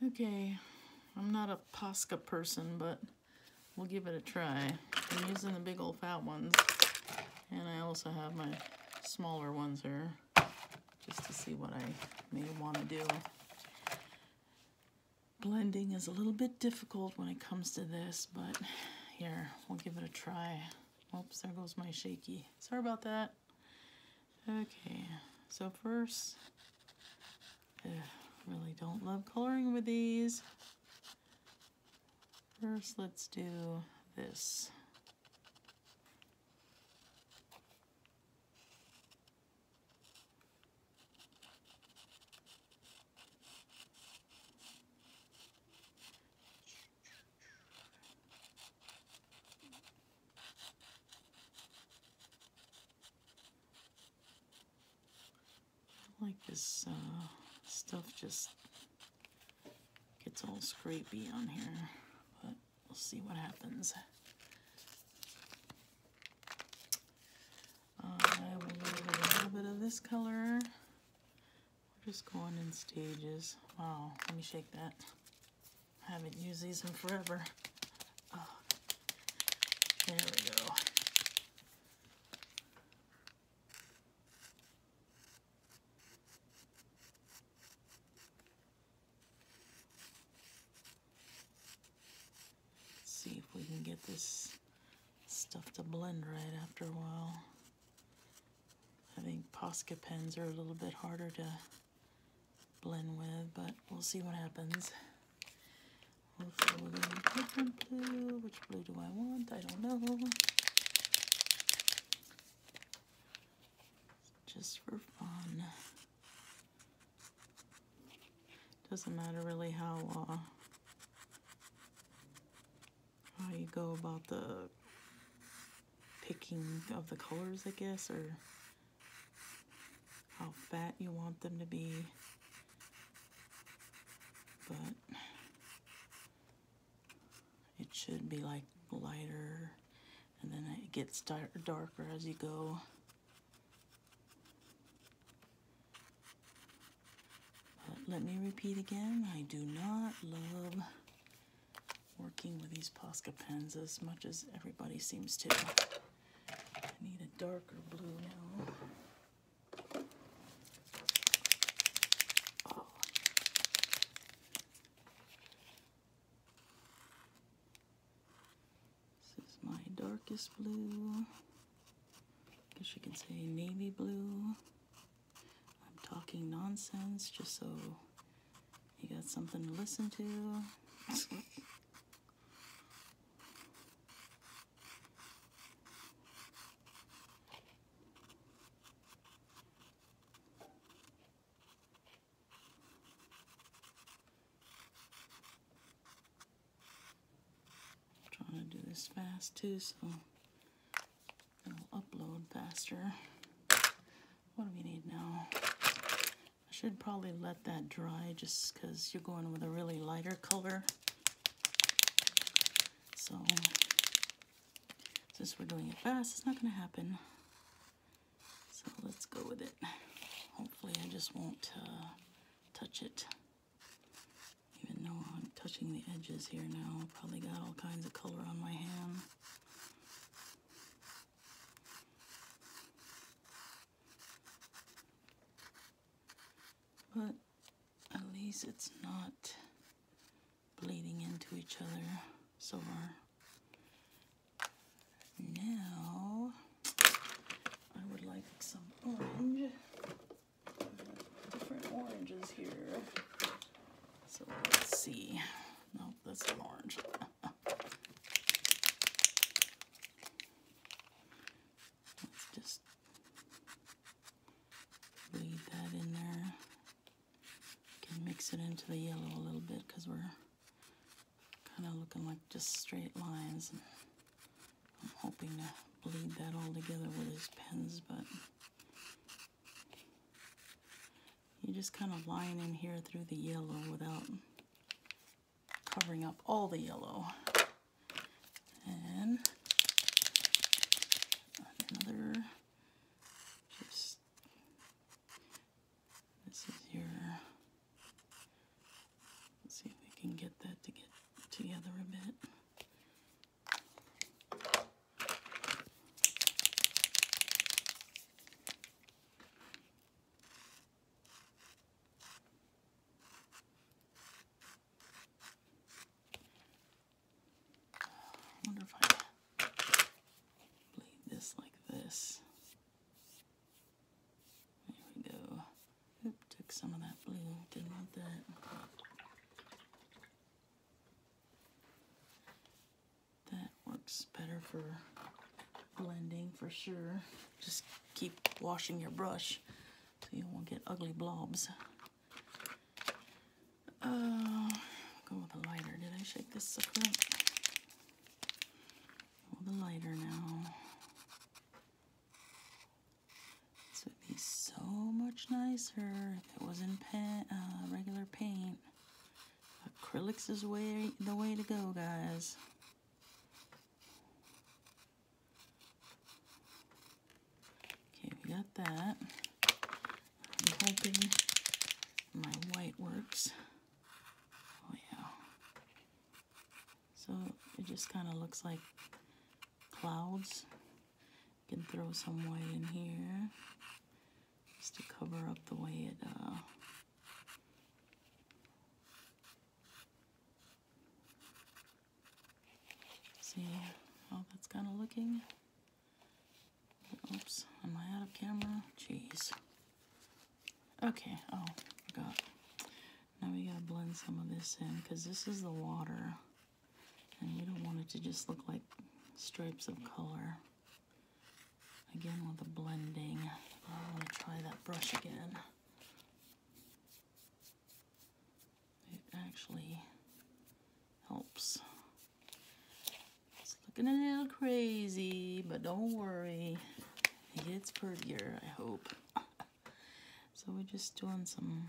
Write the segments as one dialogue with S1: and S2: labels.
S1: Okay, I'm not a Posca person, but we'll give it a try. I'm using the big old fat ones, and I also have my smaller ones here, just to see what I may want to do. Blending is a little bit difficult when it comes to this, but here, we'll give it a try. Oops, there goes my shaky. Sorry about that. Okay, so first, really don't love coloring with these. First, let's do this. I like this stuff just gets all scrapey on here, but we'll see what happens. I will give it a little bit of this color. We're just going in stages. Wow, let me shake that. I haven't used these in forever. Oh, there we go. Let's see if we can get this stuff to blend right after a while. I think Posca pens are a little bit harder to blend with, but we'll see what happens. Hopefully we're going to use different blue. Which blue do I want? I don't know. Just for fun. Doesn't matter really how you go about the picking of the colors, I guess, or how fat you want them to be, but it should be like lighter, and then it gets darker as you go. But let me repeat again, I do not love working with these Posca pens as much as everybody seems to. I need a darker blue now. Darkest blue, I guess you can say navy blue. I'm talking nonsense just so you got something to listen to. Trying to do this fast too, so it'll upload faster. What do we need now? I should probably let that dry just because you're going with a really lighter color. So since we're doing it fast, it's not going to happen. So let's go with it. Hopefully I just won't touch it. Even though I'm touching the edges here now, probably got all kinds of color on my hand. But at least it's not bleeding into each other so far. Now, I would like some orange. Different oranges here. So let's see. No, that's an orange. Let's just bleed that in there. Can mix it into the yellow a little bit because we're kind of looking like just straight lines. And I'm hoping to bleed that all together with these pens, but you just kind of line in here through the yellow without covering up all the yellow. And another, just, this is your, let's see if can get that to get together a bit. I wonder if I bleed this like this. There we go. Oop, took some of that blue. Didn't want that. That works better for blending for sure. Just keep washing your brush so you won't get ugly blobs. Go with a lighter. Did I shake this sucker up? Go with a lighter now. This would be so much nicer if it was in regular paint. Acrylics is the way to go, guys. Okay, we got that. I'm hoping my white works. Oh yeah. So it just kind of looks like clouds. You can throw some white in here just to cover up the way it see how that's kind of looking. Oops, am I out of camera? Jeez. Okay, oh, forgot. Now we gotta blend some of this in because this is the water and we don't want it to just look like stripes of color. Again with the blending. I want to try that brush again. It actually helps. It's looking a little crazy, but don't worry. It gets prettier, I hope. So we're just doing some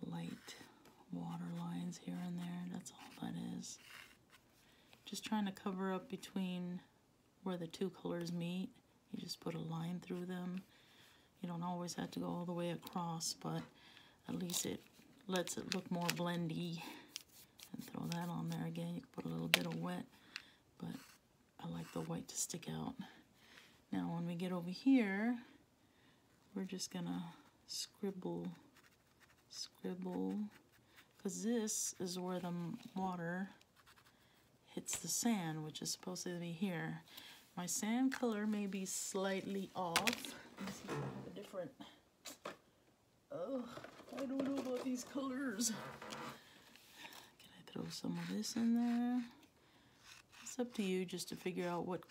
S1: light water lines here and there. That's all that is. Just trying to cover up between where the two colors meet. You just put a line through them. You don't always have to go all the way across, but at least it lets it look more blendy. And throw that on there again. You can put a little bit of wet, but I like the white to stick out. Now when we get over here, we're just gonna scribble, because this is where the water hits the sand, which is supposed to be here. My sand color may be slightly off. Let's see if I have a different. Oh, I don't know about these colors. Can I throw some of this in there? It's up to you just to figure out what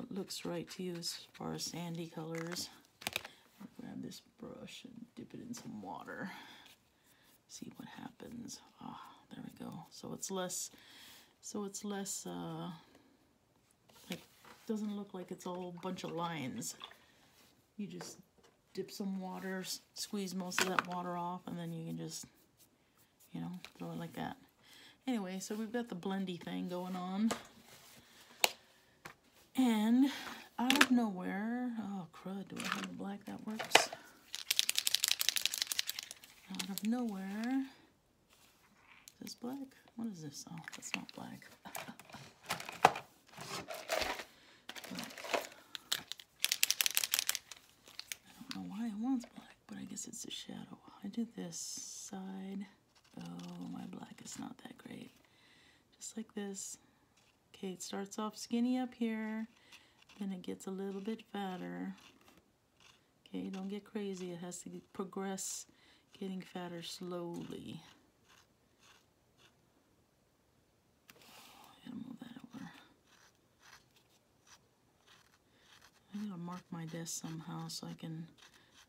S1: looks right to you as far as sandy colors. I'll grab this brush and dip it in some water. See what happens. Ah, there we go. So it's less like, doesn't look like it's all a bunch of lines. You just dip some water, squeeze most of that water off, and then you can just, you know, throw it like that. Anyway, so we've got the blendy thing going on. And out of nowhere, oh crud, do I have the black that works? Out of nowhere, is this black? What is this? Oh, that's not black. I don't know why it wants black, but I guess it's a shadow. I do this side. Oh, my black is not that great. Just like this. Okay, it starts off skinny up here, then it gets a little bit fatter. Okay, don't get crazy. It has to progress, getting fatter slowly. I gotta move that over. I gotta mark my desk somehow so I can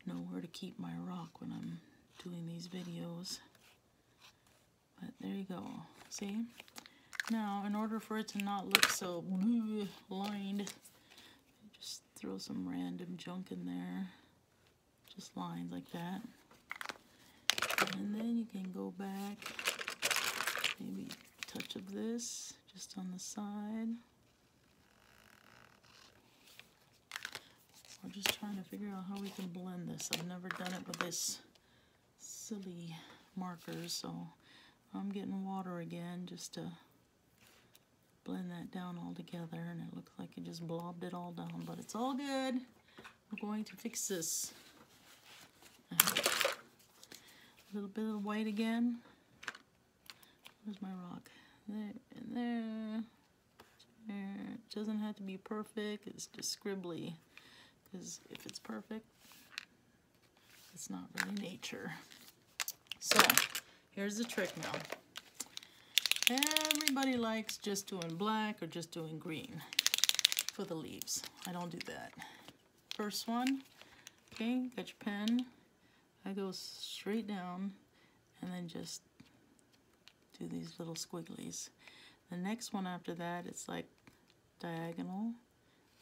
S1: know where to keep my rock when I'm doing these videos. But there you go. See? Now, in order for it to not look so lined, just throw some random junk in there. Just lines like that. And then you can go back, maybe a touch of this just on the side. We're just trying to figure out how we can blend this. I've never done it with this silly markers, so I'm getting water again just to blend that down all together, and it looks like it just blobbed it all down, but it's all good. We're going to fix this. A little bit of white again. Where's my rock? There and there. It doesn't have to be perfect, it's just scribbly, because if it's perfect, it's not really nature. So, here's the trick now. Everybody likes just doing black or just doing green for the leaves. I don't do that. First one, okay, got your pen. I go straight down and then just do these little squigglies. The next one after that, it's like diagonal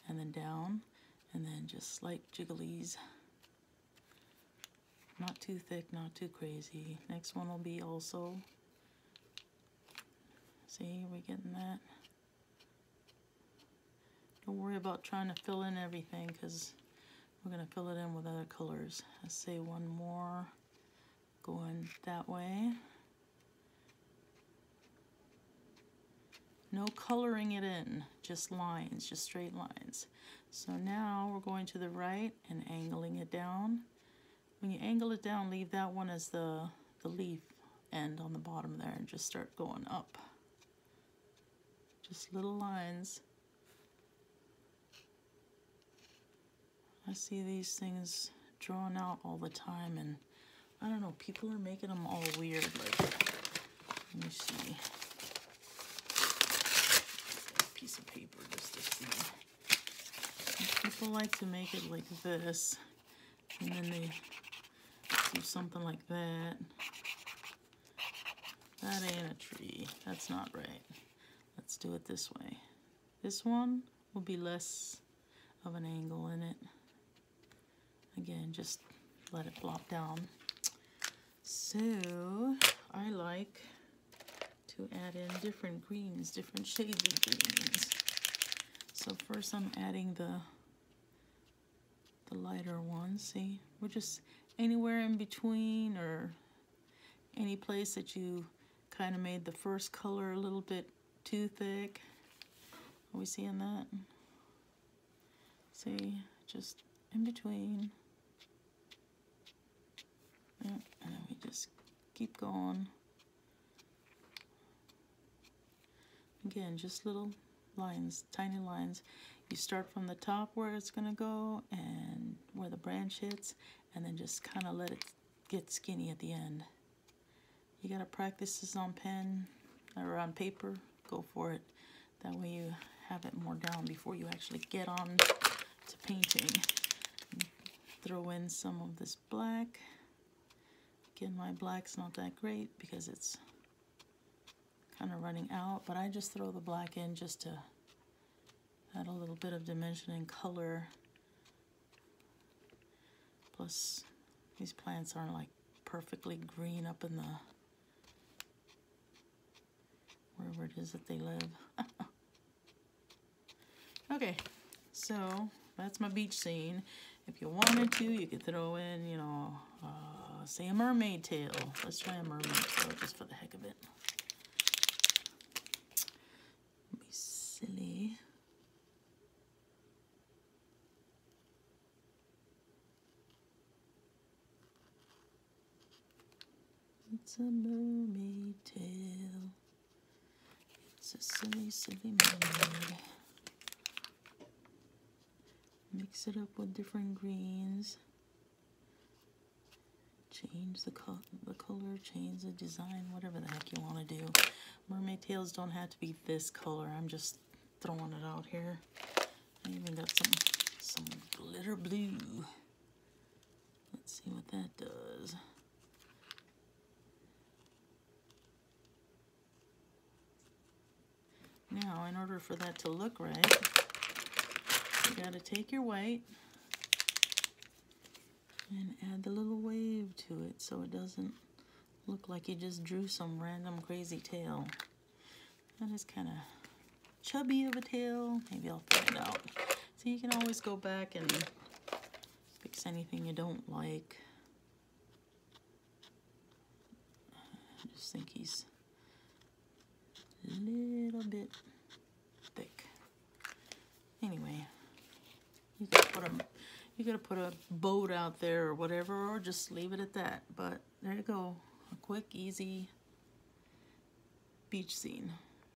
S1: and then down and then just slight jigglies. Not too thick, not too crazy. Next one will be also, see, we're getting that. Don't worry about trying to fill in everything, because we're going to fill it in with other colors. Let's say one more going that way. No coloring it in, just lines, just straight lines. So now we're going to the right and angling it down. When you angle it down, leave that one as the leaf end on the bottom there and just start going up. Just little lines. I see these things drawn out all the time, and I don't know, people are making them all weird. Like, let me see. Piece of paper just to see. People like to make it like this, and then they do something like that. That ain't a tree. That's not right. Let's do it this way. This one will be less of an angle in it. Again, just let it flop down. So I like to add in different greens, different shades of greens. So first I'm adding the lighter one. See, we're just anywhere in between, or any place that you kind of made the first color a little bit too thick. Are we seeing that? See, just in between. Yeah, and then we just keep going. Again, just little lines, tiny lines. You start from the top where it's gonna go and where the branch hits, and then just kind of let it get skinny at the end. You gotta practice this on pen or on paper, go for it. That way you have it more down before you actually get on to painting. Throw in some of this black. Again, my black's not that great because it's kind of running out, but I just throw the black in just to add a little bit of dimension and color. Plus, these plants aren't like perfectly green up in the wherever it is that they live. Okay, so that's my beach scene. If you wanted to, you could throw in, you know, say a mermaid tail. Let's try a mermaid tail just for the heck of it. Be silly. It's a mermaid tail. It's a silly, silly mermaid. Mix it up with different greens. Change the color, change the design, whatever the heck you want to do. Mermaid tails don't have to be this color. I'm just throwing it out here. I even got some glitter blue. Let's see what that does. Now, in order for that to look right, you gotta take your white and add the little wave to it so it doesn't look like you just drew some random crazy tail. That is kind of chubby of a tail. Maybe I'll find out. So you can always go back and fix anything you don't like. just think he's a little bit thick. Anyway, you gotta put a boat out there or whatever, or just leave it at that. But there you go, a quick, easy beach scene.